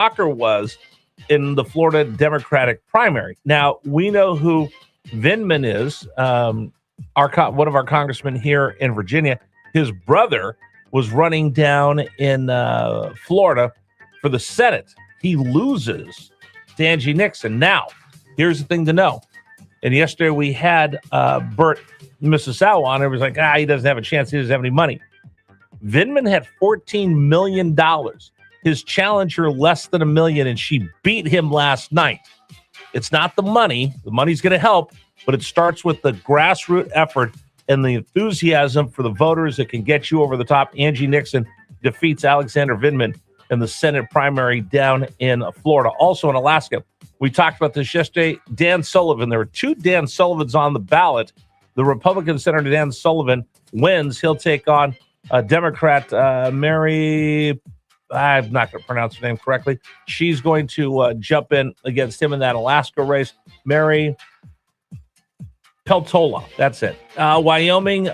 Walker was in the Florida Democratic primary. Now, we know who Vindman is, one of our congressmen here in Virginia. His brother was running down in Florida for the Senate. He loses to Angie Nixon. Now, here's the thing to know. And yesterday we had Bert Mississauga on. It was like, he doesn't have a chance. He doesn't have any money. Vindman had $14 million. His challenger less than $1 million, and she beat him last night. It's not the money. The money's going to help, but it starts with the grassroots effort and the enthusiasm for the voters that can get you over the top. Angie Nixon defeats Alexander Vindman in the Senate primary down in Florida. Also in Alaska, we talked about this yesterday. Dan Sullivan. There were two Dan Sullivans on the ballot. The Republican Senator Dan Sullivan wins. He'll take on Democrat Mary. I'm not going to pronounce her name correctly. She's going to jump in against him in that Alaska race. Mary Peltola. That's it. Wyoming,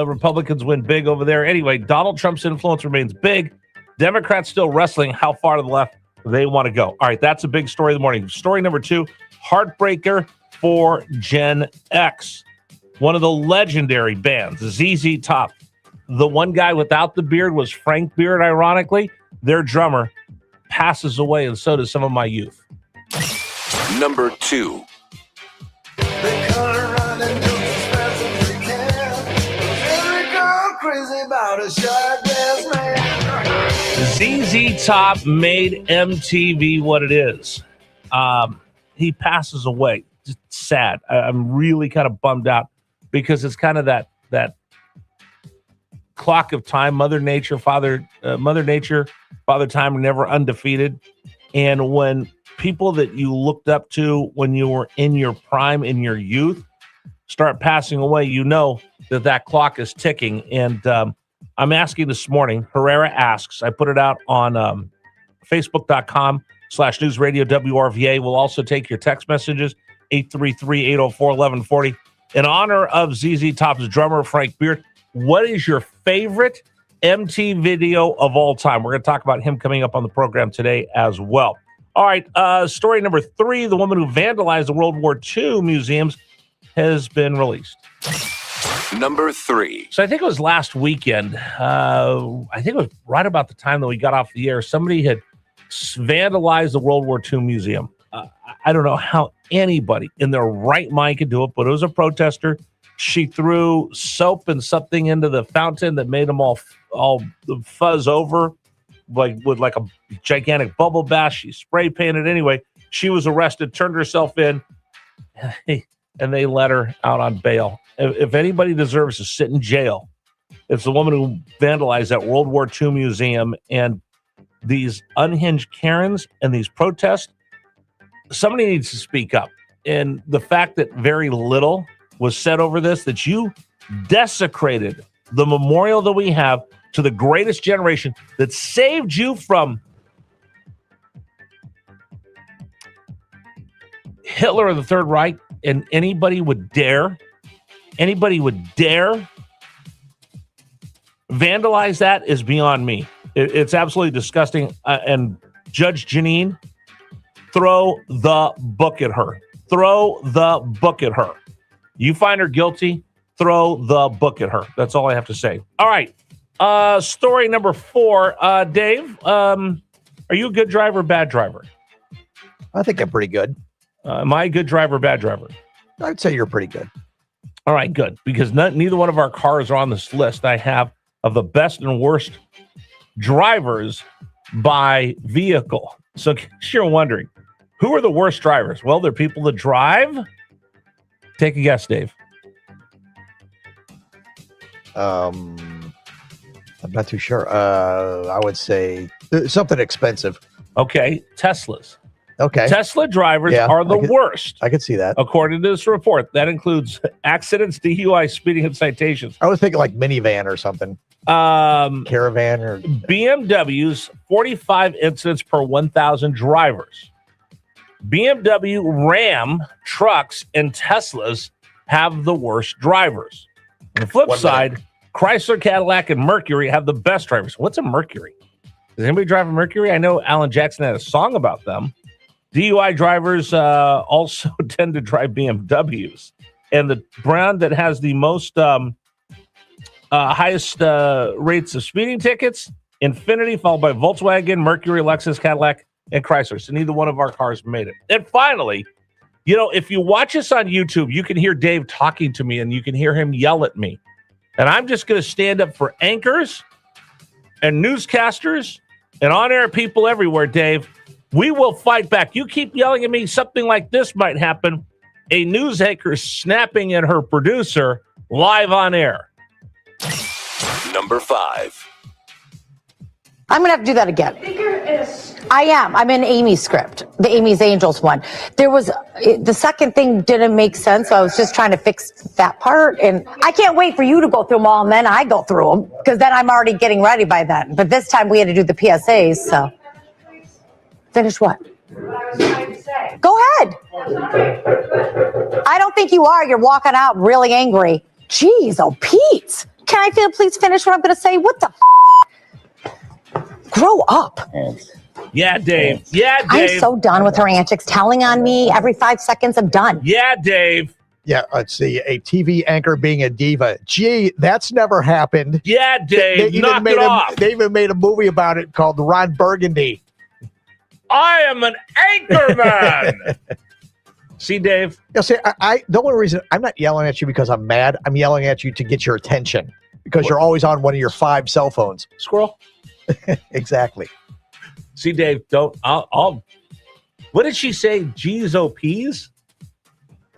Republicans win big over there. Anyway, Donald Trump's influence remains big. Democrats still wrestling how far to the left they want to go. All right, that's a big story of the morning. Story number 2, heartbreaker for Gen X. One of the legendary bands, ZZ Top. The one guy without the beard was Frank Beard, ironically. Their drummer passes away, and so does some of my youth. Number 2. ZZ Top made MTV what it is. He passes away. Just sad. I'm really kind of bummed out because it's kind of that clock of time. Mother Nature, Father Time are never undefeated. And when people that you looked up to when you were in your prime, in your youth, start passing away, you know that clock is ticking. And I'm asking this morning, Herrera asks, I put it out on Facebook.com/newsradio WRVA. We'll also take your text messages, 833-804-1140. In honor of ZZ Top's drummer, Frank Beard, what is your favorite MTV video of all time? We're going to talk about him coming up on the program today as well. All right, story number 3, the woman who vandalized the World War II museums has been released. Number 3. So I think it was last weekend. I think it was right about the time that we got off the air. Somebody had vandalized the World War II museum. I don't know how anybody in their right mind could do it, but it was a protester. She threw soap and something into the fountain that made them all fuzz over, with a gigantic bubble bath. She spray painted. Anyway, she was arrested, turned herself in, and they let her out on bail. If anybody deserves to sit in jail, it's the woman who vandalized that World War II museum. And these unhinged Karens and these protests, somebody needs to speak up. And the fact that very little was said over this, that you desecrated the memorial that we have to the greatest generation that saved you from Hitler of the Third Reich, and anybody would dare vandalize that is beyond me. It's absolutely disgusting. And Judge Janine, throw the book at her. Throw the book at her. You find her guilty, throw the book at her. That's all I have to say. All right. Story number 4. Dave, are you a good driver or bad driver? I think I'm pretty good. Am I a good driver or bad driver? I'd say you're pretty good. All right, good. Because neither one of our cars are on this list I have of the best and worst drivers by vehicle. So in case you're wondering, who are the worst drivers? Well, they're people that drive. Take a guess, Dave. I'm not too sure. I would say something expensive. Okay, Teslas. Okay. Tesla drivers are the worst. I could see that. According to this report, that includes accidents, DUI, speeding, and citations. I was thinking like minivan or something. Caravan or BMW's 45 incidents per 1,000 drivers. BMW, Ram, trucks, and Teslas have the worst drivers. On the flip side, Chrysler, Cadillac, and Mercury have the best drivers. What's a Mercury? Does anybody drive a Mercury? I know Alan Jackson had a song about them. DUI drivers also tend to drive BMWs. And the brand that has the most highest rates of speeding tickets, Infiniti, followed by Volkswagen, Mercury, Lexus, Cadillac, and Chrysler. So neither one of our cars made it. And finally, if you watch us on YouTube, you can hear Dave talking to me and you can hear him yell at me. And I'm just going to stand up for anchors and newscasters and on-air people everywhere, Dave. We will fight back. You keep yelling at me, something like this might happen. A news anchor snapping at her producer live on air. Number 5. I'm going to have to do that again. I am. I'm in Amy's script, the Amy's Angels one. The second thing didn't make sense, so I was just trying to fix that part. And I can't wait for you to go through them all, and then I go through them, because then I'm already getting ready by then. But this time we had to do the PSAs, so. Finish what? What I was trying to say. Go ahead. I don't think you are. You're walking out really angry. Jeez, oh, Pete. Can I please finish what I'm going to say? What the Grow up. Yeah, Dave. Yeah, Dave. I'm so done with her antics, telling on me every 5 seconds. I'm done. Yeah, Dave. Yeah, let's see. A TV anchor being a diva. Gee, that's never happened. Yeah, Dave. Knock it off. They even made a movie about it called Ron Burgundy. I am an anchor man. See, Dave? Yeah, see, the only reason I'm not yelling at you because I'm mad, I'm yelling at you to get your attention because you're always on one of your 5 cell phones. Squirrel. Exactly. See, Dave, I'll what did she say? G's O P's?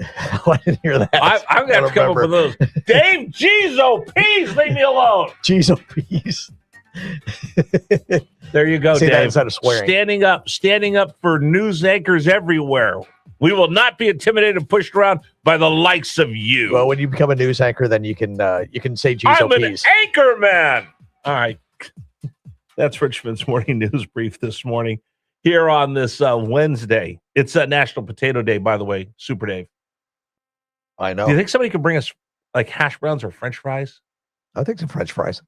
I didn't hear that. I'm going to come up with those. Dave, G's O P's, leave me alone. G's O P's. There you go, See, Dave. that instead of swearing. Standing up for news anchors everywhere. We will not be intimidated and pushed around by the likes of you. Well, when you become a news anchor, then you can say G's O I'm an P's. anchor man. All right. That's Richmond's morning news brief this morning here on this Wednesday. It's National Potato Day, by the way. Super Dave. I know. Do you think somebody could bring us like hash browns or French fries? I think some French fries.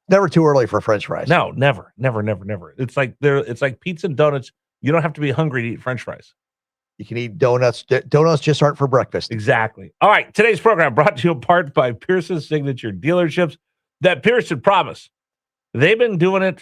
Never too early for French fries. No, never. It's like pizza and donuts. You don't have to be hungry to eat French fries. You can eat donuts. Donuts just aren't for breakfast. Exactly. All right. Today's program brought to you in part by Pearson's Signature Dealerships. That Pearson promise. They've been doing it